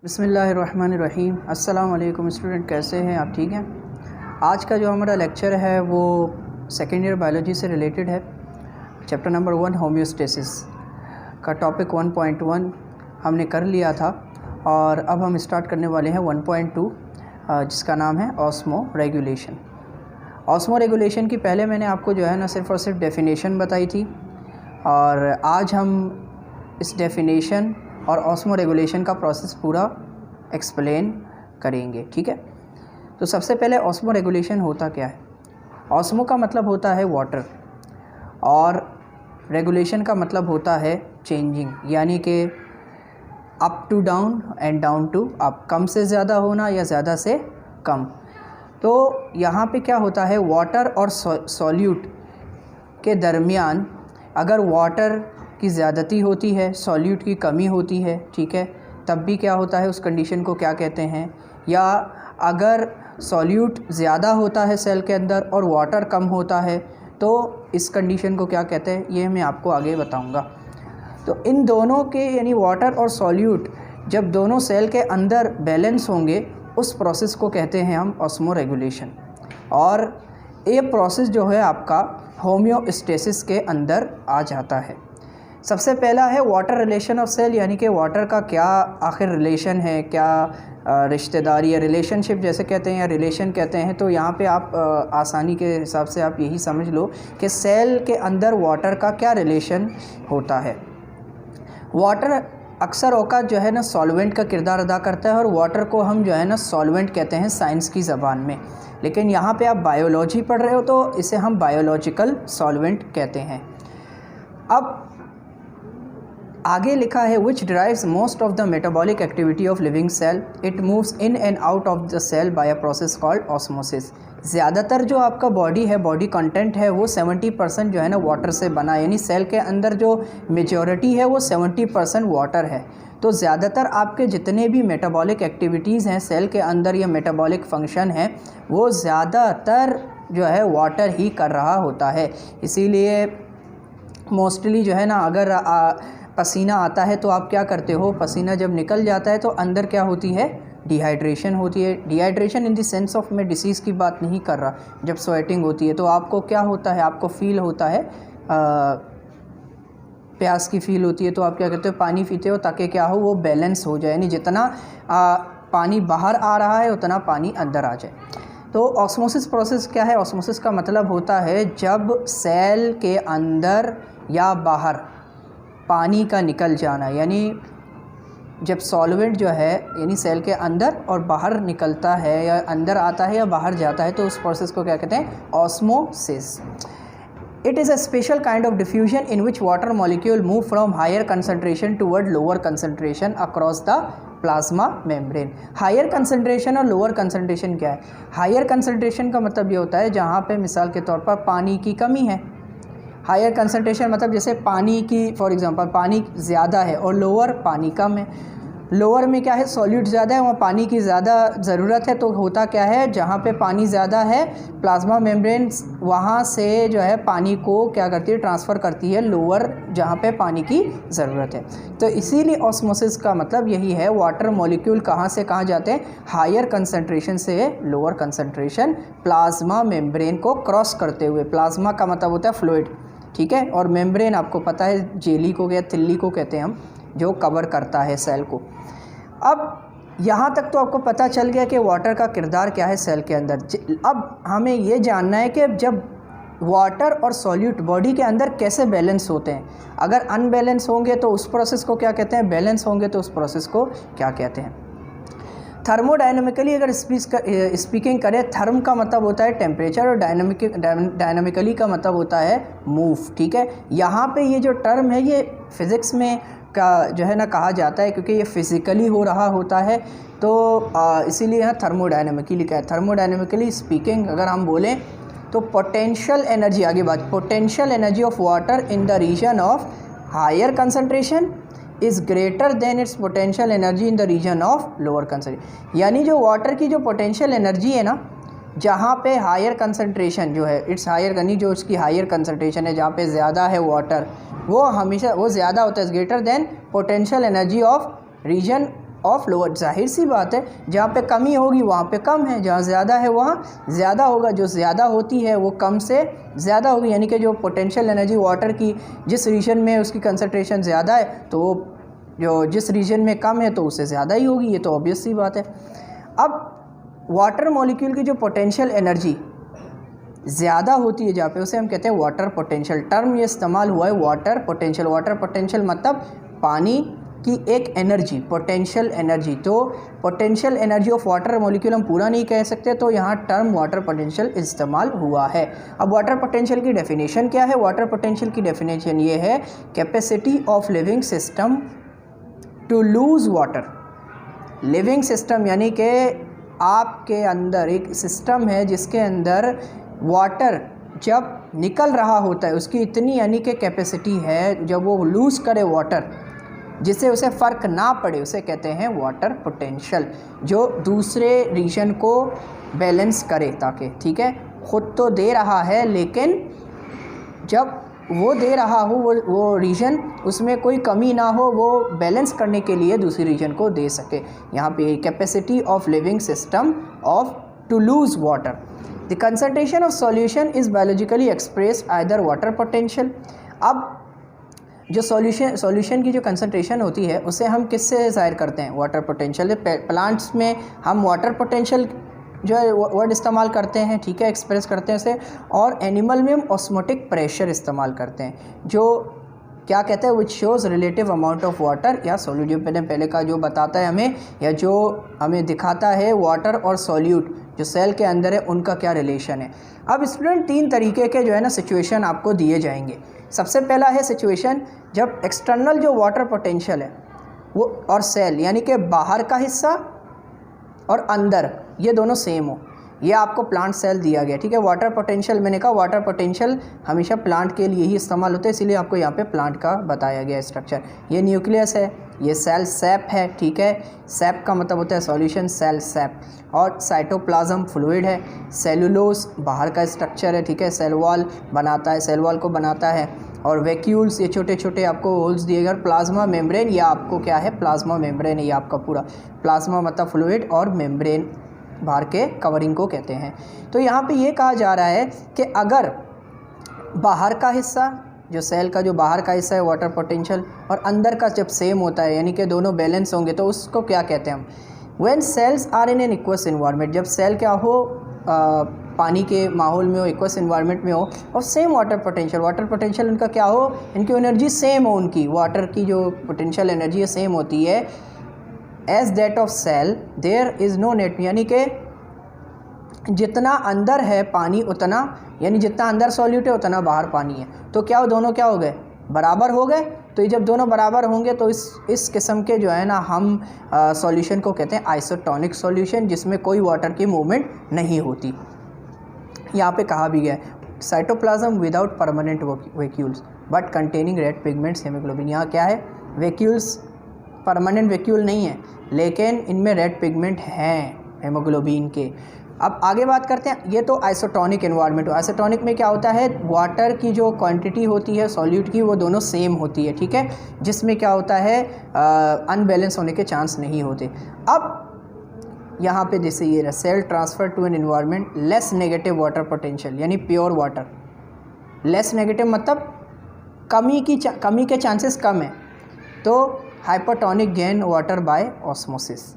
बिस्मिल्लाहिर्रहमानिर्रहीम। अस्सलाम वालेकुम स्टूडेंट, कैसे हैं आप? ठीक हैं। आज का जो हमारा लेक्चर है वो सेकेंड ईयर बायोलॉजी से रिलेटेड है। चैप्टर नंबर 1 होम्योस्टेसिस का टॉपिक 1.1 हमने कर लिया था और अब हम स्टार्ट करने वाले हैं 1.2 जिसका नाम है ऑस्मो रेगुलेशन। ऑस्मो रेगुलेशन की पहले मैंने आपको जो है ना सिर्फ़ और सिर्फ डेफिनेशन बताई थी और आज हम इस डेफिनेशन और ऑस्मो रेगुलेशन का प्रोसेस पूरा एक्सप्लेन करेंगे। ठीक है, तो सबसे पहले ऑस्मो रेगुलेशन होता क्या है? ऑस्मो का मतलब होता है वाटर और रेगुलेशन का मतलब होता है चेंजिंग, यानी कि up to down and down to up, कम से ज़्यादा होना या ज़्यादा से कम। तो यहाँ पे क्या होता है, वाटर और सॉल्यूट के दरमियान अगर वाटर की ज़्यादती होती है, सॉल्यूट की कमी होती है, ठीक है, तब भी क्या होता है, उस कंडीशन को क्या कहते हैं? या अगर सॉल्यूट ज़्यादा होता है सेल के अंदर और वाटर कम होता है तो इस कंडीशन को क्या कहते हैं, ये मैं आपको आगे बताऊंगा। तो इन दोनों के यानी वाटर और सॉल्यूट जब दोनों सेल के अंदर बैलेंस होंगे उस प्रोसेस को कहते हैं हम ऑस्मो रेगुलेशन। और ये प्रोसेस जो है आपका होम्योस्टेसिस के अंदर आ जाता है। सबसे पहला है वाटर रिलेशन ऑफ सेल, यानी कि वाटर का क्या आखिर रिलेशन है, क्या रिश्तेदारी या रिलेशनशिप जैसे कहते हैं या रिलेशन कहते हैं। तो यहाँ पे आप आसानी के हिसाब से आप यही समझ लो कि सेल के अंदर वाटर का क्या रिलेशन होता है। वाटर अक्सर औकात जो है ना सॉल्वेंट का किरदार अदा करता है और वाटर को हम जो है ना सॉल्वेंट कहते हैं साइंस की ज़बान में, लेकिन यहाँ पे आप बायोलॉजी पढ़ रहे हो तो इसे हम बायोलॉजिकल सॉल्वेंट कहते हैं। अब आगे लिखा है which drives most of the metabolic activity of living cell, it moves in and out of the cell by a process called osmosis. ज़्यादातर जो आपका बॉडी है, बॉडी कंटेंट है, वो 70% जो है ना वाटर से बना, यानी सेल के अंदर जो मेजॉरिटी है वो 70% वाटर है। तो ज़्यादातर आपके जितने भी मेटाबॉलिक एक्टिविटीज़ हैं सेल के अंदर या मेटाबॉलिक फंक्शन है वो ज़्यादातर जो है वाटर ही कर रहा होता है। इसीलिए मोस्टली जो है ना अगर पसीना आता है तो आप क्या करते हो, पसीना जब निकल जाता है तो अंदर क्या होती है, डिहाइड्रेशन होती है। Dehydration in the sense of, मैं डिसीज़ की बात नहीं कर रहा, जब स्वेटिंग होती है तो आपको क्या होता है, आपको फील होता है प्यास की फील होती है तो आप क्या करते हो, पानी पीते हो ताकि क्या हो, वो बैलेंस हो जाए, यानी जितना पानी बाहर आ रहा है उतना पानी अंदर आ जाए। तो ऑस्मोसिस प्रोसेस क्या है? ऑस्मोसिस का मतलब होता है जब सेल के अंदर या बाहर पानी का निकल जाना, यानी जब सॉल्वेंट जो है यानी सेल के अंदर और बाहर निकलता है या अंदर आता है या बाहर जाता है तो उस प्रोसेस को क्या कहते हैं, osmosis. It is a special kind of diffusion in which water molecule move from higher concentration toward lower concentration across the plasma membrane. Higher concentration और लोअर कंसनट्रेशन क्या है? हायर कंसनट्रेशन का मतलब ये होता है जहाँ पे मिसाल के तौर पर पानी की कमी है। हायर कंसनट्रेशन मतलब जैसे पानी की, फॉर एग्जांपल पानी ज़्यादा है और लोअर पानी कम है। लोअर में क्या है, सॉल्यूट ज़्यादा है, वहाँ पानी की ज़्यादा ज़रूरत है। तो होता क्या है, जहाँ पे पानी ज़्यादा है प्लाज्मा मेम्ब्रेन वहाँ से जो है पानी को क्या करती है, ट्रांसफ़र करती है लोअर जहाँ पे पानी की ज़रूरत है। तो इसीलिए ऑस्मोसिस का मतलब यही है, वाटर मॉलिक्यूल कहाँ से कहाँ जाते हैं, हायर कंसनट्रेशन से लोअर कंसनट्रेशन प्लाज्मा मेम्ब्रेन को क्रॉस करते हुए। प्लाज्मा का मतलब होता है फ्लूइड, ठीक है, और मेम्ब्रेन आपको पता है जेली को या तिल्ली को कहते हैं हम, जो कवर करता है सेल को। अब यहाँ तक तो आपको पता चल गया कि वाटर का किरदार क्या है सेल के अंदर। अब हमें ये जानना है कि जब वाटर और सॉल्यूट बॉडी के अंदर कैसे बैलेंस होते हैं। अगर अनबैलेंस होंगे तो उस प्रोसेस को क्या कहते हैं, बैलेंस होंगे तो उस प्रोसेस को क्या कहते हैं। थर्मोडायनेमिकली अगर स्पीकिंग करें, थर्म का मतलब होता है टेम्परेचर और डायनामिकली का मतलब होता है मूव, ठीक है। यहाँ पे ये जो टर्म है ये फिज़िक्स में का जो है ना कहा जाता है क्योंकि ये फिज़िकली हो रहा होता है, तो इसीलिए यहाँ थर्मोडायनेमिकली लिखा है। थर्मोडायनेमिकली स्पीकिंग अगर हम बोलें तो पोटेंशियल एनर्जी, आगे बात, potential energy of water in the region of higher concentration is greater than its potential energy in the region of lower concentration. यानी जो वाटर की जो पोटेंशियल एनर्जी है ना, जहाँ पे हायर कंसनट्रेशन जो है, इट्स हायर, यानी जो उसकी हायर कंसनट्रेशन है जहाँ पे ज़्यादा है वाटर, वो हमेशा वो ज़्यादा होता है, greater than potential energy of region of lower, जाहिर सी बात है जहाँ पे कमी होगी वहाँ पे कम है, जहाँ ज़्यादा है वहाँ ज़्यादा होगा, जो ज़्यादा होती है वो कम से ज़्यादा होगी, यानी कि जो पोटेंशियल एनर्जी वाटर की जिस रीजन में उसकी कंसंट्रेशन ज़्यादा है तो वो जो जिस रीजन में कम है तो उससे ज़्यादा ही होगी, ये तो ऑब्वियस सी बात है। अब वाटर मॉलिक्यूल की जो पोटेंशियल एनर्जी ज़्यादा होती है जहाँ पे उसे हम कहते हैं वाटर पोटेंशियल। टर्म ये इस्तेमाल हुआ है वाटर पोटेंशियल। वाटर पोटेंशियल मतलब पानी की एक एनर्जी, पोटेंशियल एनर्जी। तो potential energy of water molecule हम पूरा नहीं कह सकते, तो यहाँ टर्म वाटर पोटेंशियल इस्तेमाल हुआ है। अब वाटर पोटेंशियल की डेफिनेशन क्या है? वाटर पोटेंशियल की डेफिनेशन ये है capacity of living system to lose water. Living system यानी कि आपके अंदर एक सिस्टम है जिसके अंदर वाटर जब निकल रहा होता है उसकी इतनी यानी कि कैपेसिटी है, जब वो लूज़ करे वाटर जिससे उसे फ़र्क ना पड़े उसे कहते हैं वाटर पोटेंशियल, जो दूसरे रीजन को बैलेंस करे ताकि, ठीक है, ख़ुद तो दे रहा है लेकिन जब वो दे रहा हो वो रीजन उसमें कोई कमी ना हो, वो बैलेंस करने के लिए दूसरी रीजन को दे सके। यहाँ पे capacity of living system of to lose water. The concentration of solution is biologically expressed either water potential. अब जो सॉल्यूशन की जो कंसंट्रेशन होती है उसे हम किससे ज़ाहिर करते हैं? Water potential. प्लांट्स में हम वाटर पोटेंशियल जो है वर्ड इस्तेमाल करते हैं, ठीक है, एक्सप्रेस करते हैं उसे। और एनिमल में हम ऑस्मोटिक प्रेशर इस्तेमाल करते हैं, जो क्या कहते हैं, which shows relative amount of water या सॉल्यूट। जो पहले का जो बताता है हमें या जो हमें दिखाता है वाटर और सॉल्यूट जो सेल के अंदर है उनका क्या रिलेशन है। अब स्टूडेंट 3 तरीके के जो है ना सिचुएशन आपको दिए जाएंगे। सबसे पहला है सिचुएशन जब एक्सटर्नल जो वाटर पोटेंशियल है वो और सेल यानी कि बाहर का हिस्सा और अंदर ये दोनों सेम हो। ये आपको प्लांट सेल दिया गया, ठीक है। वाटर पोटेंशियल, मैंने कहा वाटर पोटेंशियल हमेशा प्लांट के लिए ही इस्तेमाल होता है, इसीलिए आपको यहाँ पे प्लांट का बताया गया स्ट्रक्चर। ये न्यूक्लियस है, ये सेल सैप है, ठीक है। सैप का मतलब होता है सॉल्यूशन, सेल सैप। और साइटोप्लाज्म फ्लूइड है। सेलुलोज बाहर का स्ट्रक्चर है, ठीक है, सेल वॉल बनाता है, सेल वॉल को बनाता है। और वैक्यूल्स ये छोटे छोटे आपको होल्स दिए गए। और प्लाज्मा मेम्ब्रेन, या आपको क्या है, प्लाज्मा मेम्ब्रेन है ये आपका पूरा। प्लाज्मा मतलब फ्लूइड और मेम्ब्रेन बाहर के कवरिंग को कहते हैं। तो यहाँ पे ये कहा जा रहा है कि अगर बाहर का हिस्सा जो सेल का जो बाहर का हिस्सा है वाटर पोटेंशियल और अंदर का जब सेम होता है यानी कि दोनों बैलेंस होंगे तो उसको क्या कहते हैं हम? When cells are in an aqueous environment, जब सेल क्या हो, पानी के माहौल में हो, इक्वस इन्वायरमेंट में हो और सेम वाटर पोटेंशियल उनका क्या हो, इनकी एनर्जी सेम हो, उनकी वाटर की जो पोटेंशियल एनर्जी है सेम होती है as that of cell, there is no net, यानी कि जितना अंदर है पानी उतना, यानी जितना अंदर सॉल्यूट है उतना बाहर पानी है, तो क्या वो दोनों क्या हो गए, बराबर हो गए। तो ये जब दोनों बराबर होंगे तो इस किस्म के जो है ना हम सॉल्यूशन को कहते हैं आइसोटोनिक सॉल्यूशन, जिसमें कोई वाटर की मूवमेंट नहीं होती। यहाँ पे कहा भी गया है cytoplasm without permanent vacuoles but containing red pigments haemoglobin. यहाँ क्या है, वैक्यूल्स, परमानेंट वैक्यूल नहीं है लेकिन इनमें रेड पिगमेंट हैं हेमोग्लोबिन के। अब आगे बात करते हैं, ये तो आइसोटोनिक एनवायरनमेंट। आइसोटोनिक में क्या होता है, वाटर की जो क्वांटिटी होती है सॉल्यूट की वो दोनों सेम होती है, ठीक है, जिसमें क्या होता है अनबैलेंस होने के चांस नहीं होते। अब यहाँ पे जैसे ये cell transfer to an environment less negative water potential, यानी प्योर वाटर। लेस नेगेटिव मतलब कमी के चांसेस कम है, तो hypotonic gain water by osmosis.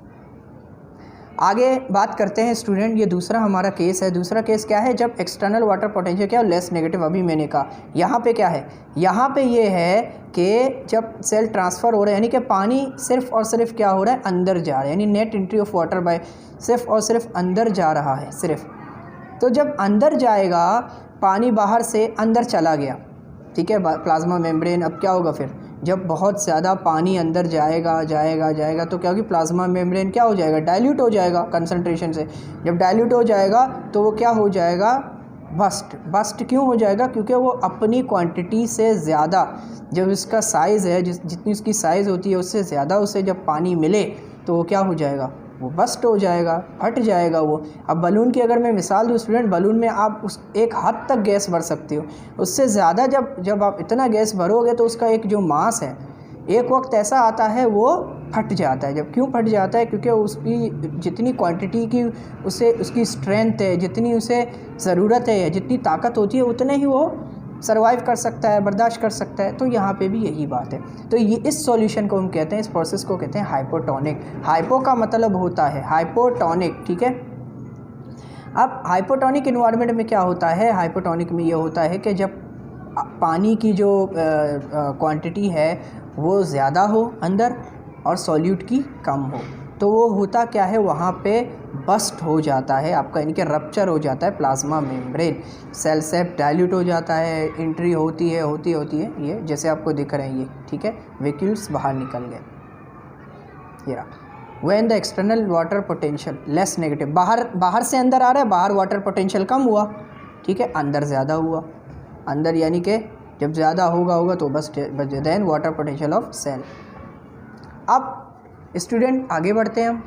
आगे बात करते हैं स्टूडेंट, ये दूसरा हमारा केस है। दूसरा केस क्या है, जब एक्सटर्नल वाटर पोटेंशियल क्या लेस नेगेटिव, अभी मैंने कहा। यहाँ पे क्या है, यहाँ पे ये है कि जब सेल ट्रांसफ़र हो रहा है यानी कि पानी सिर्फ़ और सिर्फ क्या हो रहा है, अंदर जा रहा है, यानी net entry of water bye सिर्फ और सिर्फ अंदर जा रहा है सिर्फ। तो जब अंदर जाएगा पानी बाहर से अंदर चला गया, ठीक है, प्लाज्मा मेम्ब्रेन। अब क्या होगा फिर, जब बहुत ज़्यादा पानी अंदर जाएगा तो क्या होगी, प्लाज्मा मेम्ब्रेन क्या हो जाएगा, डाइल्यूट हो जाएगा कंसंट्रेशन से। जब डाइल्यूट हो जाएगा तो वो क्या हो जाएगा, बस्ट क्यों हो जाएगा, क्योंकि वो अपनी क्वांटिटी से ज़्यादा, जब इसका साइज़ है जितनी उसकी साइज़ होती है उससे ज़्यादा उसे जब पानी मिले तो वो क्या हो जाएगा, वो बस्ट हो जाएगा, फट जाएगा वो। अब बलून की अगर मैं मिसाल दूँ स्टूडेंट, बलून में आप उस एक हद तक गैस भर सकते हो, उससे ज़्यादा जब आप इतना गैस भरोगे तो उसका एक जो मास है, एक वक्त ऐसा आता है वो फट जाता है। जब क्यों फट जाता है? क्योंकि उसकी जितनी क्वांटिटी की उसे उसकी स्ट्रेंथ है, जितनी उसे ज़रूरत है, जितनी ताकत होती है, उतने ही वो सर्वाइव कर सकता है, बर्दाश्त कर सकता है। तो यहाँ पे भी यही बात है। तो ये इस सॉल्यूशन को हम कहते हैं, इस प्रोसेस को कहते हैं हाइपोटोनिक। हाइपो का मतलब होता है हाइपोटोनिक, ठीक है। अब हाइपोटोनिक इन्वायरमेंट में क्या होता है? हाइपोटोनिक में ये होता है कि जब पानी की जो क्वांटिटी है वो ज़्यादा हो अंदर और सॉल्यूट की कम हो, तो वो होता क्या है, वहाँ पे बस्ट हो जाता है आपका, यानी कि रप्चर हो जाता है प्लाज्मा मेम्ब्रेन, सेल सेप डाइल्यूट हो जाता है, एंट्री होती है ये जैसे आपको दिख रहे हैं ये, ठीक है, वैक्यूल्स बाहर निकल गए, ये रहा। When the external water potential less negative, बाहर से अंदर आ रहा है, बाहर वाटर पोटेंशियल कम हुआ, ठीक है, अंदर ज़्यादा हुआ, अंदर यानी कि जब ज़्यादा होगा तो बस then water potential of cell. अब स्टूडेंट आगे बढ़ते हैं हम।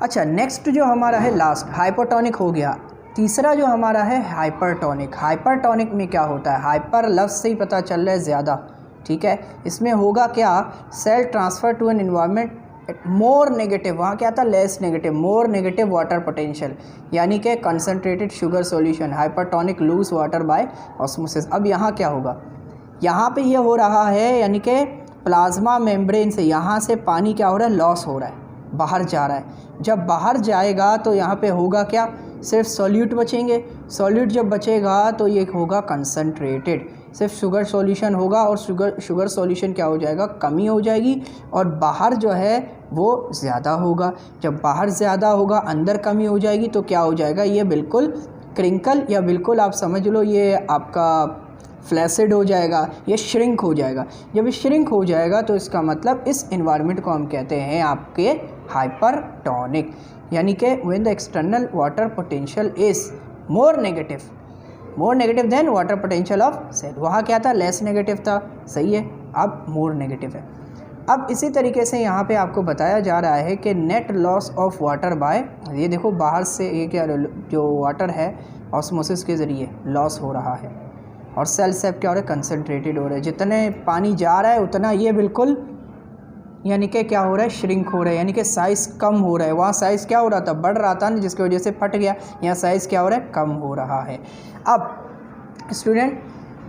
अच्छा, नेक्स्ट जो हमारा है लास्ट हाइपोटोनिक हो गया। तीसरा जो हमारा है हाइपरटोनिक। हाइपरटोनिक में क्या होता है? हाइपर लफ्ज़ से ही पता चल रहा है ज़्यादा, ठीक है। इसमें होगा क्या, cell transfer to an environment more negative, वहाँ क्या था, less negative, more negative water potential, यानी कि concentrated sugar solution, hypertonic lose water by osmosis. अब यहाँ क्या होगा, यहाँ पे ये हो रहा है, यानी कि प्लाज्मा मेम्ब्रेन से यहाँ से पानी क्या हो रहा है, लॉस हो रहा है, बाहर जा रहा है। जब बाहर जाएगा तो यहाँ पे होगा क्या, सिर्फ सॉल्यूट बचेंगे। सॉल्यूट जब बचेगा तो ये होगा कंसनट्रेटेड, सिर्फ शुगर सॉल्यूशन होगा, और शुगर सॉल्यूशन क्या हो जाएगा, कमी हो जाएगी, और बाहर जो है वो ज़्यादा होगा। जब बाहर ज़्यादा होगा, अंदर कमी हो जाएगी, तो क्या हो जाएगा, ये बिल्कुल क्रिंकल, या बिल्कुल आप समझ लो ये आपका फ्लैसिड हो जाएगा, ये श्रिंक हो जाएगा। जब ये श्रिंक हो जाएगा तो इसका मतलब इस एनवायरनमेंट को हम कहते हैं आपके हाइपरटोनिक, यानी कि when the external water potential is more negative than water potential of cell. वहाँ क्या था, लेस नेगेटिव था, सही है, अब मोर नेगेटिव है। अब इसी तरीके से यहाँ पे आपको बताया जा रहा है कि net loss of water bye, ये देखो बाहर से ये क्या, जो वाटर है ऑस्मोसिस के ज़रिए लॉस हो रहा है, और सेल सेप क्या हो रहा है, कंसनट्रेटेड हो रहा है। जितने पानी जा रहा है उतना ये बिल्कुल यानी कि क्या हो रहा है, श्रिंक हो रहा है, यानी कि साइज़ कम हो रहा है। वहाँ साइज़ क्या हो रहा था, बढ़ रहा था ना, जिसकी वजह से फट गया। यहाँ साइज़ क्या हो रहा है, कम हो रहा है। अब स्टूडेंट,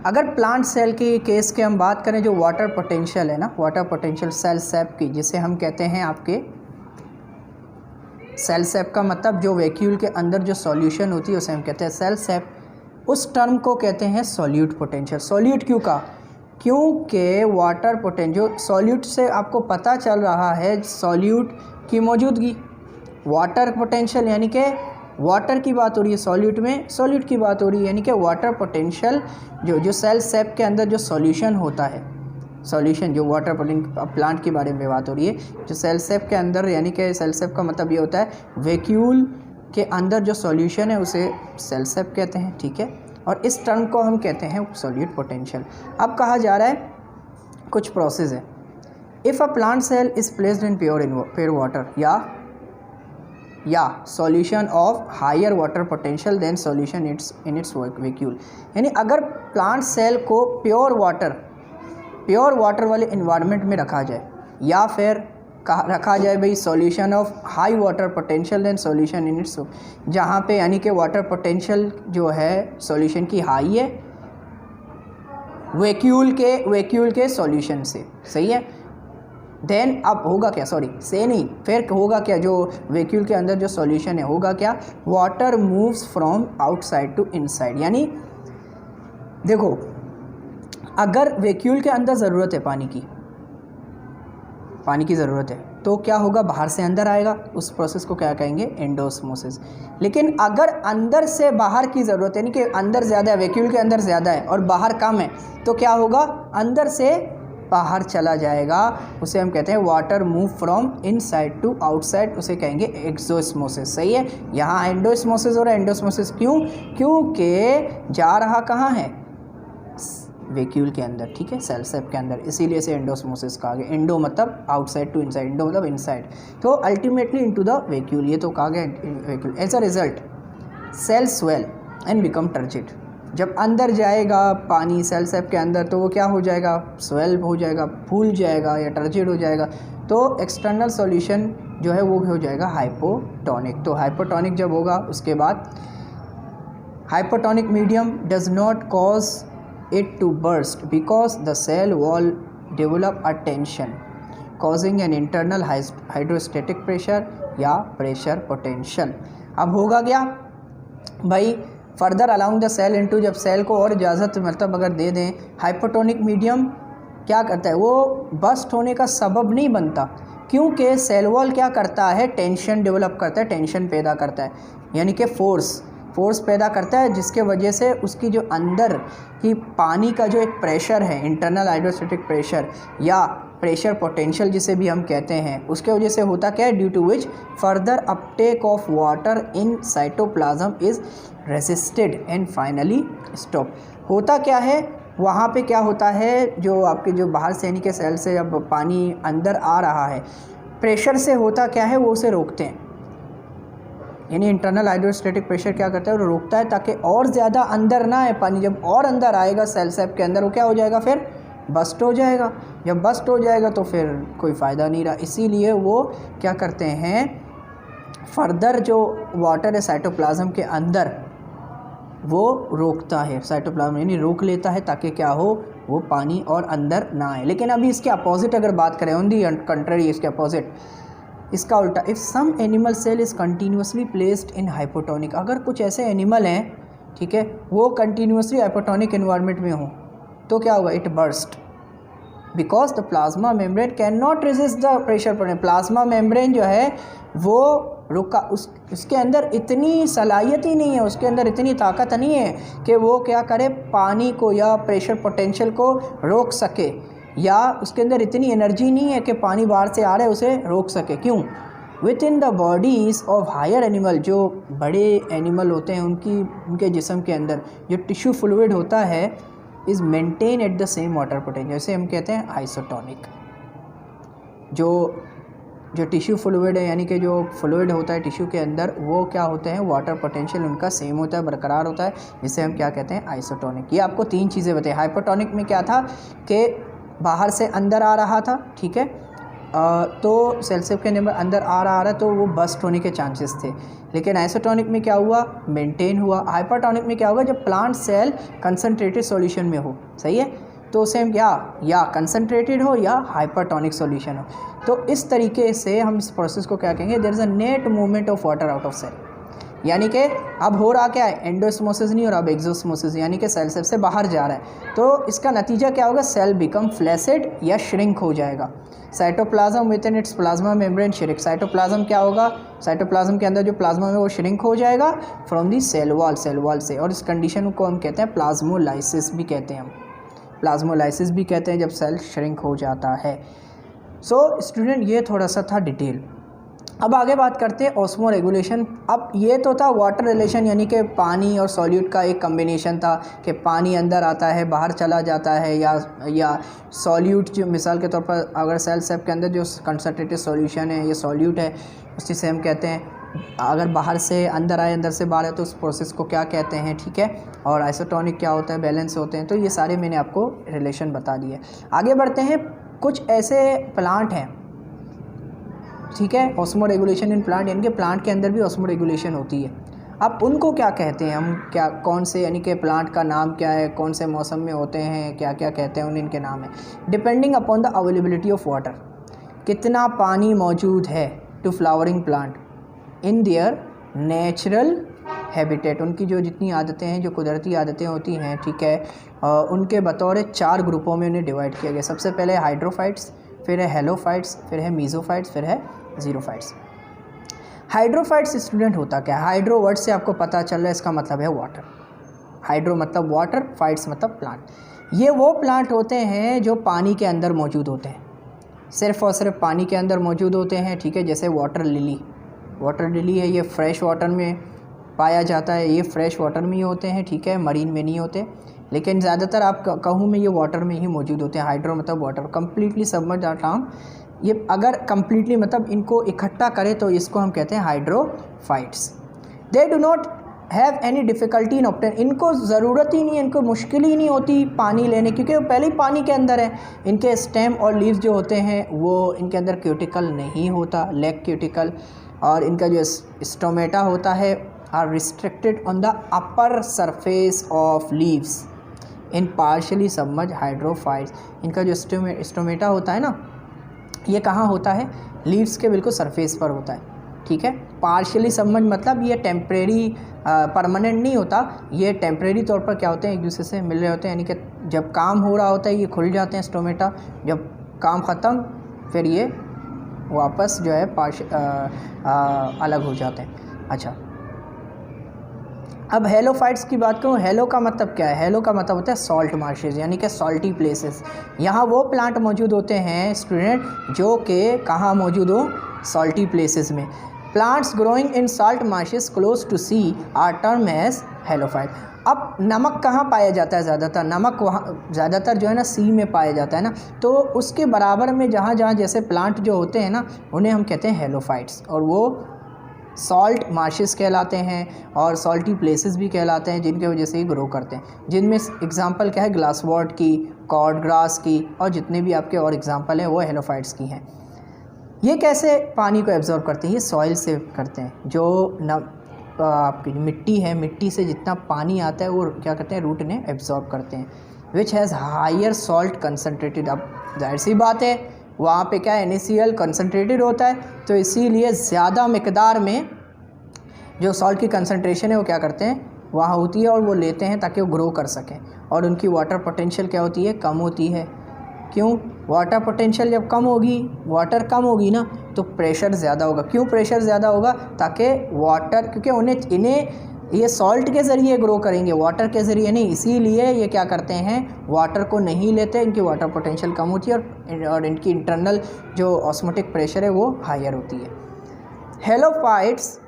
अगर प्लांट सेल के केस के हम बात करें, जो वाटर पोटेंशियल है ना, वाटर पोटेंशियल सेल सेप की, जिसे हम कहते हैं आपके सेल सेप का मतलब जो वैक्यूल के अंदर जो सॉल्यूशन होती है उसे हम कहते हैं सेल सेप। उस टर्म को कहते हैं सॉल्यूट पोटेंशियल। सॉल्यूट क्यों कहा, क्योंकि वाटर पोटेंशियल, सॉल्यूट से आपको पता चल रहा है सॉल्यूट की मौजूदगी, वाटर पोटेंशियल यानी कि वाटर की बात हो रही है, सॉल्यूट में सॉल्यूट की बात हो रही है, यानी कि वाटर पोटेंशियल जो सेल सेप के अंदर जो सॉल्यूशन होता है, सॉल्यूशन जो वाटर प्लांट के बारे में बात हो रही है, जो सेल सेप के अंदर, यानी कि सेल सेप का मतलब ये होता है वैक्यूल के अंदर जो सॉल्यूशन है उसे सेल सेप कहते हैं, ठीक है। और इस टर्म को हम कहते हैं सॉल्यूट पोटेंशियल। अब कहा जा रहा है कुछ प्रोसेस है। If a plant cell is placed in pure water या solution of higher water potential than solution in its vacuole, यानी अगर प्लांट सेल को प्योर वाटर वाले इन्वायरमेंट में रखा जाए, या फिर रखा जाए भाई solution of high water potential than solution in its, जहाँ पे यानी कि वाटर पोटेंशियल जो है सॉल्यूशन की हाई है वैक्यूल के सॉल्यूशन से, सही है। देन अब होगा क्या, फिर होगा क्या, जो वैक्यूल के अंदर जो सॉल्यूशन है होगा क्या, water moves from outside to inside. यानी देखो, अगर वैक्यूल के अंदर ज़रूरत है पानी की ज़रूरत है, तो क्या होगा, बाहर से अंदर आएगा, उस प्रोसेस को क्या कहेंगे, एंडोस्मोसिस। लेकिन अगर अंदर से बाहर की ज़रूरत है, यानी कि अंदर ज़्यादा है, वैक्यूल के अंदर ज़्यादा है और बाहर कम है, तो क्या होगा, अंदर से बाहर चला जाएगा, उसे हम कहते हैं water move from inside to outside, उसे कहेंगे एक्सोस्मोसिस, सही है। यहाँ एंडोस्मोसिस हो रहा है, एंडोस्मोसिस क्योंकि जा रहा कहाँ है, वैक्यूल के अंदर, ठीक है, सेल सेप के अंदर, इसीलिए से एंडोस्मोसिस कहा गया। एंडो मतलब आउटसाइड टू इनसाइड, एंडो मतलब इनसाइड, तो अल्टीमेटली इनटू द वैक्यूल, ये तो कहा गया vacuole. As a result cell swell and become turgid. जब अंदर जाएगा पानी सेल सेप के अंदर, तो वो क्या हो जाएगा, स्वेल हो जाएगा, फूल जाएगा या टर्जिड हो जाएगा। तो एक्सटर्नल सॉल्यूशन जो है वो हो जाएगा हाइपोटोनिक। तो हाइपोटोनिक जब होगा उसके बाद hypotonic medium does not cause it to burst because the cell wall develop a tension causing an internal hydrostatic pressure या प्रेशर पोटेंशियल। अब होगा क्या भाई, further along the cell into, जब सेल को और इजाज़त मतलब अगर दे दें, हाइपोटोनिक मीडियम क्या करता है, वो बस्ट होने का सबब नहीं बनता, क्योंकि सेल वॉल क्या करता है, टेंशन डेवलप करता है, टेंशन पैदा करता है, यानी कि फोर्स पैदा करता है, जिसके वजह से उसकी जो अंदर की पानी का जो एक प्रेशर है, इंटरनल हाइड्रोस्टेटिक प्रेशर या प्रेशर पोटेंशियल जिसे भी हम कहते हैं, उसके वजह से होता क्या है, due to which further uptake of water in cytoplasm is resisted and finally stop. होता क्या है वहाँ पे, क्या होता है, जो आपके जो बाहर से यानी कि सेल से जब पानी अंदर आ रहा है, प्रेशर से होता क्या है, वो उसे रोकते हैं, यानी इंटरनल हाइड्रोस्टेटिक प्रेशर क्या करता है, वो रोकता है ताकि और ज़्यादा अंदर ना आए पानी। जब और अंदर आएगा सेल सेप के अंदर, वो क्या हो जाएगा, फिर बस्ट हो जाएगा। जब बस्ट हो जाएगा तो फिर कोई फ़ायदा नहीं रहा, इसीलिए वो क्या करते हैं, फर्दर जो वाटर है साइटोप्लाज्म के अंदर वो रोकता है, साइटोप्लाज्म यानी रोक लेता है, ताकि क्या हो, वो पानी और अंदर ना आए। लेकिन अभी इसके अपोजिट अगर बात करें, ऑन दी कंट्री, इसके अपोजिट, इसका उल्टा, if some animal cell is continuously placed in hypotonic, अगर कुछ ऐसे एनिमल हैं, ठीक है, वो कंटिन्यूसली हाइपोटोनिक एनवायरनमेंट में हों, तो क्या होगा, it burst because the plasma membrane can not resist the pressure potential. Plasma membrane जो है वो रुका, उसके अंदर इतनी सलाहियत ही नहीं है, उसके अंदर इतनी ताकत नहीं है कि वो क्या करे, पानी को या प्रेशर पोटेंशियल को रोक सके, या उसके अंदर इतनी एनर्जी नहीं है कि पानी बाहर से आ रहा है उसे रोक सके। क्यों, within the bodies of higher animal, जो बड़े एनिमल होते हैं उनके जिस्म के अंदर जो टिश्यू फ्लूइड होता है is maintain at the same water potential, जैसे हम कहते हैं आइसोटोनिक। जो टिश्यू फ्लूइड है, यानी कि जो फ्लूइड होता है टिश्यू के अंदर, वो क्या होते हैं, वाटर पोटेंशियल उनका सेम होता है, बरकरार होता है, जिसे हम क्या कहते हैं, आइसोटोनिक। ये आपको तीन चीज़ें बताई। हाइपोटोनिक में क्या था कि बाहर से अंदर आ रहा था, ठीक है, तो सेल सेप के अंदर आ रहा तो वो बस्ट होने के चांसेस थे। लेकिन आइसोटोनिक में क्या हुआ, मेंटेन हुआ। हाइपरटोनिक में क्या होगा, जब प्लांट सेल कंसनट्रेटेड सॉल्यूशन में हो, सही है, तो सेम क्या, या कंसनट्रेटेड हो या हाइपरटोनिक सॉल्यूशन हो। तो इस तरीके से हम इस प्रोसेस को क्या कहेंगे, there is a net movement of water out of cell, यानी कि अब हो रहा क्या है, एंडोस्मोसिस नहीं हो रहा, अब एक्सोस्मोसिस, यानी कि सेल सेप से बाहर जा रहा है। तो इसका नतीजा क्या होगा, सेल बिकम फ्लैसिड या श्रिंक हो जाएगा। Cytoplasm with in its plasma membrane shrink, cytoplasm क्या होगा, साइटोप्लाज्म के अंदर जो प्लाज्मा है वो श्रिंक हो जाएगा फ्रॉम दी सेल वॉल से, और इस कंडीशन को हम कहते हैं प्लाज्मोलाइसिस भी कहते हैं, हम प्लाज्मोलाइसिस भी कहते हैं जब सेल श्रिंक हो जाता है। सो स्टूडेंट, ये थोड़ा सा था डिटेल। अब आगे बात करते हैं ऑस्मो रेगुलेशन। अब ये तो था वाटर रिलेशन, यानी कि पानी और सॉल्यूट का एक कम्बिनेशन था कि पानी अंदर आता है बाहर चला जाता है, या सॉल्यूट, जो मिसाल के तौर पर अगर सेल सेप के अंदर जो कंसनट्रेटेड सॉल्यूशन है, ये सॉल्यूट है, उसी से हम कहते हैं, अगर बाहर से अंदर आए, अंदर से बाहर है, तो उस प्रोसेस को क्या कहते हैं, ठीक है। और आइसोटोनिक क्या होता है, बैलेंस होते हैं। तो ये सारे मैंने आपको रिलेशन बता दिए। आगे बढ़ते हैं, कुछ ऐसे प्लांट हैं, ठीक है, ऑस्मो रेगुलेशन इन प्लांट, यानी कि प्लांट के अंदर भी ऑस्मो रेगुलेशन होती है। अब उनको क्या कहते हैं हम, क्या कौन से, यानी कि प्लांट का नाम क्या है, कौन से मौसम में होते हैं, क्या क्या कहते हैं, इनके नाम है। Depending upon the availability of water, कितना पानी मौजूद है to flowering plant in their natural habitat, उनकी जो जितनी आदतें हैं, जो कुदरती आदतें होती हैं, ठीक है, उनके बतौर 4 ग्रुपों में उन्हें डिवाइड किया गया। सबसे पहले हाइड्रोफाइट्स, फिर है हेलोफाइट्स, फिर है मीज़ोफाइट्स, फिर है ज़ीरोफाइट्स। हाइड्रोफाइट्स स्टूडेंट होता क्या है, हाइड्रो वर्ड से आपको पता चल रहा है, इसका मतलब है वाटर। हाइड्रो मतलब वाटर, फाइट्स मतलब प्लांट। ये वो प्लांट होते हैं जो पानी के अंदर मौजूद होते हैं, सिर्फ़ और सिर्फ पानी के अंदर मौजूद होते हैं, ठीक है। जैसे वाटर लिली है, ये फ्रेश वाटर में पाया जाता है, ये फ्रेश वाटर में ही होते हैं, ठीक है, मरीन में नहीं होते। लेकिन ज़्यादातर आप कहूँ में ये वाटर में ही मौजूद होते हैं। हाइड्रो मतलब water, completely submerged are term. ये अगर कम्प्लीटली मतलब इनको इकट्ठा करें तो इसको हम कहते हैं hydrophytes. They do not have any difficulty in obtain, इनको ज़रूरत ही नहीं है, इनको मुश्किल ही नहीं होती पानी लेने, क्योंकि वो पहले ही पानी के अंदर है। इनके स्टेम और लीव्स जो होते हैं वो इनके अंदर क्यूटिकल नहीं होता, लेग क्यूटिकल, और इनका जो स्टोमेटा होता है are restricted on the upper surface of leaves in partially submerge hydrophytes. इनका जो स्टोमेटा होता है ना, ये कहाँ होता है, लीव्स के बिल्कुल सरफेस पर होता है, ठीक है। पार्शियली सबमर्ज मतलब ये टेम्परेरी, परमानेंट नहीं होता, ये टेम्परेरी तौर पर क्या होते हैं, एक दूसरे से मिल रहे होते हैं, यानी कि जब काम हो रहा होता है ये खुल जाते हैं स्टोमेटा, जब काम ख़त्म फिर ये वापस जो है अलग हो जाते हैं। अच्छा, अब हेलोफाइट्स की बात करूँ, हेलो का मतलब क्या है, हेलो का मतलब होता है सॉल्ट मार्शेज, यानी कि सॉल्टी प्लेसेस। यहाँ वो प्लांट मौजूद होते हैं स्टूडेंट जो कि कहाँ मौजूद हो, सॉल्टी प्लेसेस में। Plants growing in salt marshes close to sea are term as halophyte. अब नमक कहाँ पाया जाता है ज़्यादातर, नमक वहाँ ज़्यादातर जो है ना सी में पाया जाता है ना, तो उसके बराबर में जहाँ जहाँ जैसे प्लांट जो होते हैं ना उन्हें हम कहते हैं हेलोफाइट्स, और वो सॉल्ट मार्शेस कहलाते हैं और सॉल्टी प्लेसेस भी कहलाते हैं, जिनके वजह से ही ग्रो करते हैं। जिनमें एग्जांपल क्या है, ग्लासवॉर्ड की, कॉर्ड ग्रास की, और जितने भी आपके और एग्जांपल हैं वो हेलोफाइट्स की हैं। ये कैसे पानी को एब्जॉर्ब करते हैं, ये सॉइल से करते हैं। जो आपकी मिट्टी है, मिट्टी से जितना पानी आता है वो क्या करते हैं, रूट ने एब्जॉर्ब करते हैं। Which has higher salt concentrated. अब जाहिर सी बात है वहाँ पे क्या है, NaCl कंसनट्रेटेड होता है, तो इसीलिए ज़्यादा मिकदार में जो सॉल्ट की कंसनट्रेशन है वो क्या करते हैं, वहाँ होती है, और वो लेते हैं ताकि वो ग्रो कर सकें। और उनकी वाटर पोटेंशियल क्या होती है, कम होती है। क्यों, वाटर पोटेंशियल जब कम होगी, वाटर कम होगी ना, तो प्रेशर ज़्यादा होगा। क्यों प्रेशर ज़्यादा होगा, ताकि वाटर, क्योंकि इन्हें ये सॉल्ट के ज़रिए ग्रो करेंगे, वाटर के ज़रिए नहीं, इसीलिए ये क्या करते हैं, वाटर को नहीं लेते, इनकी वाटर पोटेंशियल कम होती है और इनकी इंटरनल जो ऑस्मोटिक प्रेशर है वो हायर होती है। Halophytes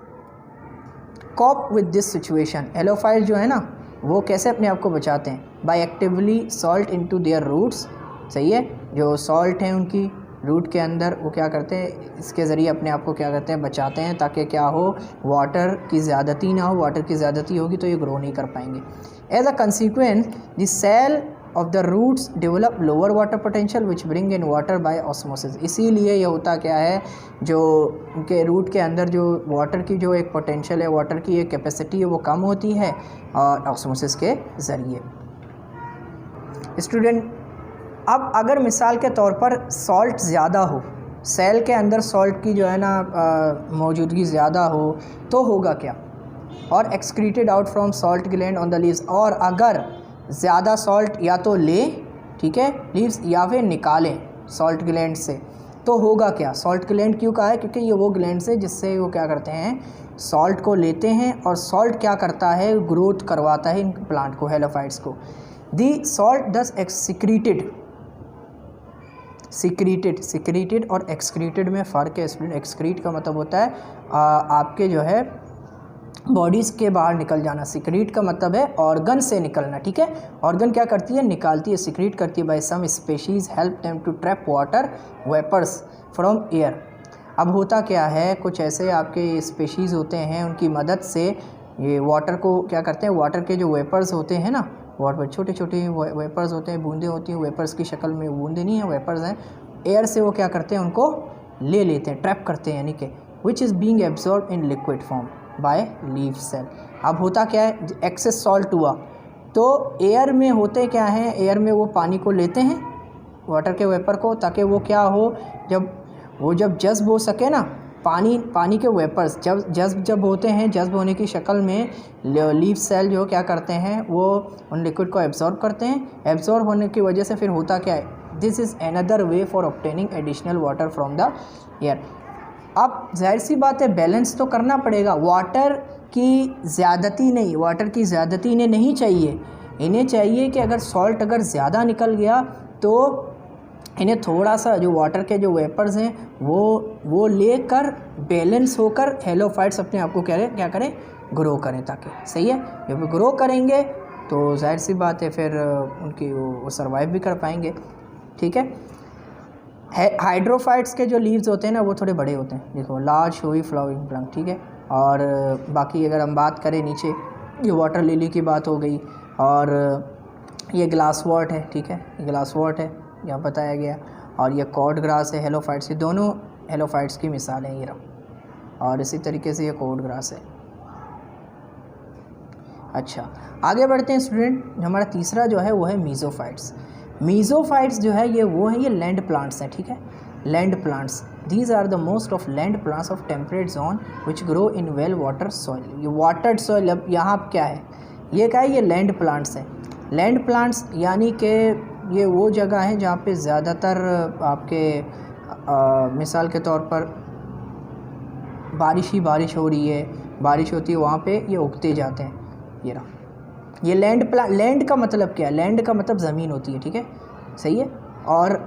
corp with this situation. Halophyte जो है ना वो कैसे अपने आप को बचाते हैं, by actively salt into their roots. सही है, जो सॉल्ट हैं उनकी रूट के अंदर वो क्या करते हैं, इसके ज़रिए अपने आप को क्या करते हैं, बचाते हैं, ताकि क्या हो, वाटर की ज़्यादती ना हो। वाटर की ज़्यादती होगी तो ये ग्रो नहीं कर पाएंगे। As a consequence the cell of the roots develop lower water potential which bring in water by osmosis. इसीलिए ये होता क्या है, जो उनके रूट के अंदर जो वाटर की जो एक पोटेंशियल है, वाटर की एक कैपेसिटी है, वो कम होती है और ऑस्मोसिस के ज़रिए। स्टूडेंट, अब अगर मिसाल के तौर पर सॉल्ट ज़्यादा हो, सेल के अंदर सॉल्ट की जो है ना मौजूदगी ज़्यादा हो तो होगा क्या, और excreted out from salt gland on the leaves, और अगर ज़्यादा सॉल्ट या तो ले, ठीक है, लीव्स, या फिर निकालें सॉल्ट ग्लैंड से, तो होगा क्या। सॉल्ट ग्लैंड क्यों कहा है, क्योंकि ये वो ग्लैंड से जिससे वो क्या करते हैं, सॉल्ट को लेते हैं, और सॉल्ट क्या करता है, ग्रोथ करवाता है इन प्लांट को, हेलोफाइट्स को। दी सॉल्ट दस सिक्रीटेड और एक्सक्रीटेड में फ़र्क है स्टूडेंट। एक्सक्रीट का मतलब होता है आपके जो है बॉडीज़ के बाहर निकल जाना, सिक्रीट का मतलब है ऑर्गन से निकलना, ठीक है। ऑर्गन क्या करती है, निकालती है, सिक्रीट करती है। By some species help them to trap water vapours from air. अब होता क्या है, कुछ ऐसे आपके स्पेशीज़ होते हैं, उनकी मदद से ये वाटर को क्या करते हैं, वाटर के जो वेपर्स होते हैं ना, वाटर छोटे छोटे वेपर्स होते हैं, बूंदें होती हैं, वेपर्स की शक्ल में, बूंदें नहीं हैं, वेपर्स हैं, एयर से वो क्या करते हैं, उनको ले लेते हैं, ट्रैप करते हैं, यानी कि which is being absorb in liquid form by leaf cell. अब होता क्या है, एक्सेस सॉल्ट हुआ तो एयर में होते क्या हैं, एयर में वो पानी को लेते हैं, वाटर के वेपर को, ताकि वो क्या हो, जब जज्ब हो सके ना, पानी के वेपर्स जब होते हैं, जज्ब होने की शक्ल में लीफ सेल जो क्या करते हैं, वो उन लिक्विड को एब्जॉर्ब करते हैं। एब्जॉर्ब होने की वजह से फिर होता क्या है, this is another way for obtaining additional water from the air. अब जाहिर सी बात है, बैलेंस तो करना पड़ेगा, वाटर की ज़्यादती इन्हें नहीं चाहिए। इन्हें चाहिए कि अगर सॉल्ट अगर ज़्यादा निकल गया तो इन्हें थोड़ा सा जो वाटर के जो वेपर्स हैं वो लेकर बैलेंस होकर हेलोफाइट्स अपने आप को क्या करें, ग्रो करें, ताकि सही है, जब ग्रो करेंगे तो जाहिर सी बात है फिर उनकी वो सर्वाइव भी कर पाएंगे, ठीक है। हाइड्रोफाइट्स के जो लीव्स होते हैं ना, वो थोड़े बड़े होते हैं, देखो, लार्ज शोई फ्लावरिंग प्लांट, ठीक है। और बाकी अगर हम बात करें नीचे ये वाटर लिली की बात हो गई, और ये ग्लासवर्ट है, ठीक है, ये ग्लासवर्ट है यहाँ बताया गया, और ये कॉड ग्रास है, हेलोफाइट्स, ये दोनों हेलोफाइट्स की मिसाल है ये रहा, और इसी तरीके से ये कॉड ग्रास है। अच्छा, आगे बढ़ते हैं स्टूडेंट। हमारा तीसरा जो है वो है मीज़ोफाइट्स। मीज़ोफाइट्स जो है ये लैंड प्लांट्स हैं, ठीक है, land plants. These are the most of land plants of temperate zone which grow in well water soil. ये वाटर्ड सॉइल, अब यहाँ क्या है, ये क्या है, ये लैंड प्लांट्स हैं। लैंड प्लांट्स यानी कि ये वो जगह है जहाँ पे ज़्यादातर आपके मिसाल के तौर पर बारिश ही बारिश हो रही है, बारिश होती है, वहाँ पे ये उगते जाते हैं। ये रहा, ये लैंड का मतलब क्या है, लैंड का मतलब ज़मीन होती है, ठीक है, सही है। और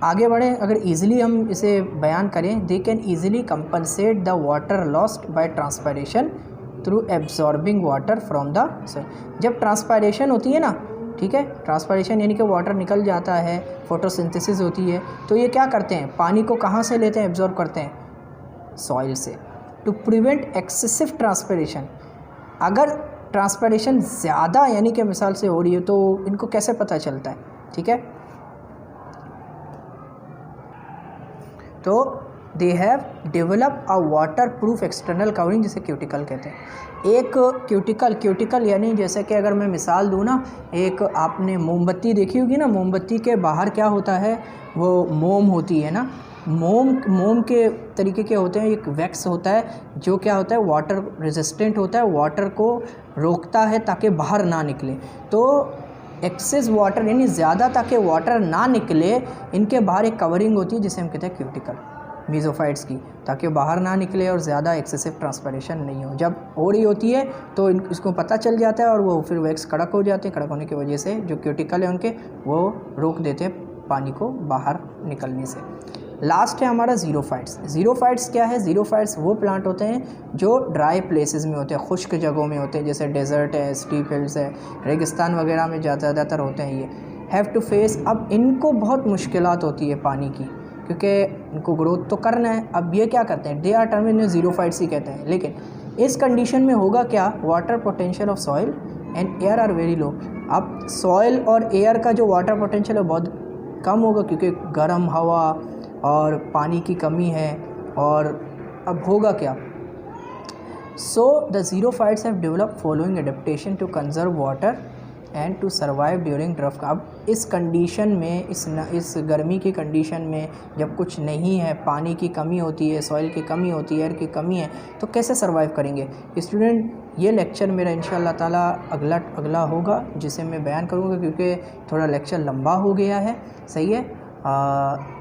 आगे बढ़े, अगर इजीली हम इसे बयान करें, they can easily compensate the water lost by transpiration through absorbing water from the soil. जब ट्रांसपायरेशन होती है ना, ठीक है, ट्रांसपायरेशन यानी कि वाटर निकल जाता है, फोटोसिंथेसिस होती है, तो ये क्या करते हैं, पानी को कहाँ से लेते हैं, एब्जॉर्ब करते हैं सॉइल से। टू प्रिवेंट एक्सेसिव ट्रांसपायरेशन, अगर ट्रांसपायरेशन ज़्यादा यानी कि मिसाल से हो रही है तो इनको कैसे पता चलता है, ठीक है, तो they have develop a water proof external covering, जिसे क्यूटिकल कहते हैं। एक क्यूटिकल यानी जैसे कि अगर मैं मिसाल दूँ ना, एक आपने मोमबत्ती देखी होगी ना, मोमबत्ती के बाहर क्या होता है, वो मोम होती है ना, मोम के तरीके के होते हैं, एक वैक्स होता है जो क्या होता है, वाटर रेजिस्टेंट होता है, वाटर को रोकता है ताकि बाहर ना निकले। तो एक्सेस वाटर यानी ज़्यादा ताकि वाटर ना निकले, इनके बाहर एक कवरिंग होती है जिसे हम कहते हैं क्यूटिकल, मीज़ोफाइट्स की, ताकि बाहर ना निकले और ज़्यादा एक्सेसिव ट्रांसपायरेशन नहीं हो। जब हो रही होती है तो इसको पता चल जाता है और वो फिर वैक्स कड़क हो जाते हैं, कड़क होने की वजह से जो क्यूटिकल है उनके वो रोक देते हैं पानी को बाहर निकलने से। लास्ट है हमारा ज़ीरोफाइट्स। ज़ीरोफाइट्स क्या है, ज़ीरोफाइट्स वो प्लांट होते हैं जो ड्राई प्लेसेस में होते हैं, खुश्क जगहों में होते हैं, जैसे डेजर्ट है, स्टीप हिल्स है, रेगिस्तान वगैरह में ज़्यादातर होते हैं ये। हैव टू फेस, अब इनको बहुत मुश्किलात होती है पानी की, क्योंकि इनको ग्रोथ तो करना है। अब ये क्या करते हैं, दे आर टर्म इन्हें ज़ीरोफाइट्स ही कहते हैं। लेकिन इस कंडीशन में होगा क्या, water potential of soil and air are very low. अब सॉइल और एयर का जो वाटर पोटेंशियल है बहुत कम होगा, क्योंकि गर्म हवा और पानी की कमी है। और अब होगा क्या, so the xerophytes have develop following adaptation to conserve water and to survive during draft. अब इस कंडीशन में, इस गर्मी की कंडीशन में जब कुछ नहीं है, पानी की कमी होती है, सॉइल की कमी होती है, एयर की कमी है, तो कैसे सर्वाइव करेंगे स्टूडेंट। ये लेक्चर मेरा इंशाअल्लाह ताला अगला होगा जिसे मैं बयान करूँगा, क्योंकि थोड़ा लेक्चर लंबा हो गया है, सही है।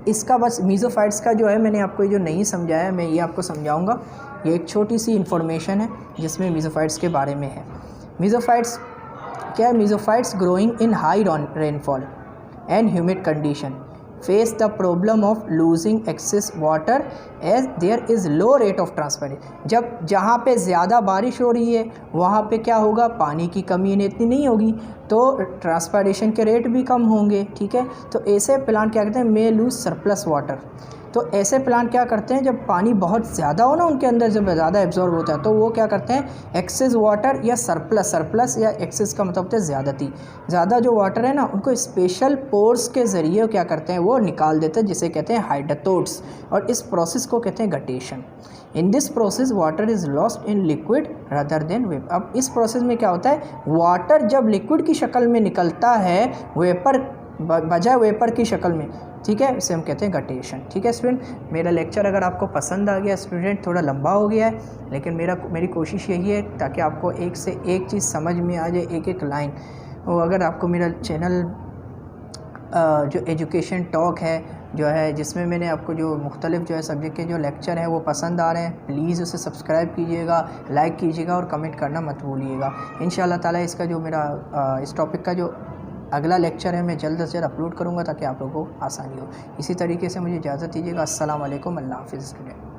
इसका बस मीज़ोफाइट्स का जो है मैंने आपको जो नहीं समझाया मैं ये आपको समझाऊंगा। ये एक छोटी सी इन्फॉर्मेशन है जिसमें मीज़ोफाइट्स के बारे में है। मीज़ोफाइट्स क्या है, mesophytes growing in high rainfall and humid condition face the problem of losing excess water as there is low rate of transpiration. जब जहाँ पे ज़्यादा बारिश हो रही है वहाँ पे क्या होगा, पानी की कमी इतनी नहीं होगी, तो ट्रांसपायरेशन के रेट भी कम होंगे, ठीक है। तो ऐसे प्लांट क्या करते हैं, मे लूज सरप्लस वाटर। तो ऐसे प्लांट क्या करते हैं, जब पानी बहुत ज़्यादा हो ना उनके अंदर, जब ज़्यादा एब्जॉर्ब होता है, तो वो क्या करते हैं, एक्सेस वाटर या सरप्लस या एक्सेस का मतलब होता है ज़्यादती, ज़्यादा जो वाटर है ना उनको स्पेशल पोर्स के ज़रिए क्या करते हैं, वो निकाल देते हैं, जिसे कहते हैं हाइड्रोटोड्स। और इस प्रोसेस को कहते हैं guttation. In this process water is lost in liquid rather than vapour. अब इस प्रोसेस में क्या होता है, वाटर जब लिक्विड की शक्ल में निकलता है, वेपर बजाय वेपर की शक्ल में, ठीक है, इसे हम कहते हैं गटेशन। ठीक है स्टूडेंट, मेरा लेक्चर अगर आपको पसंद आ गया स्टूडेंट, थोड़ा लंबा हो गया है, लेकिन मेरी कोशिश यही है ताकि आपको एक से एक चीज़ समझ में आ जाए, एक एक लाइन। और अगर आपको मेरा चैनल जो एजुकेशन टॉक है जो है, जिसमें मैंने आपको जो मुख्तलिफ जो है सब्जेक्ट के जो लेक्चर हैं वो पसंद आ रहे हैं, प्लीज़ उसे सब्सक्राइब कीजिएगा, लाइक कीजिएगा और कमेंट करना मत भूलिएगा। इंशाअल्लाह ताला इसका जो मेरा इस टॉपिक का जो अगला लेक्चर है मैं जल्द से जल्द अपलोड करूँगा ताकि आप लोगों को आसानी हो। इसी तरीके से मुझे इजाज़त दीजिएगा। अस्सलाम वालेकुम, अल्लाह हाफ़िज़ स्टूडेंट।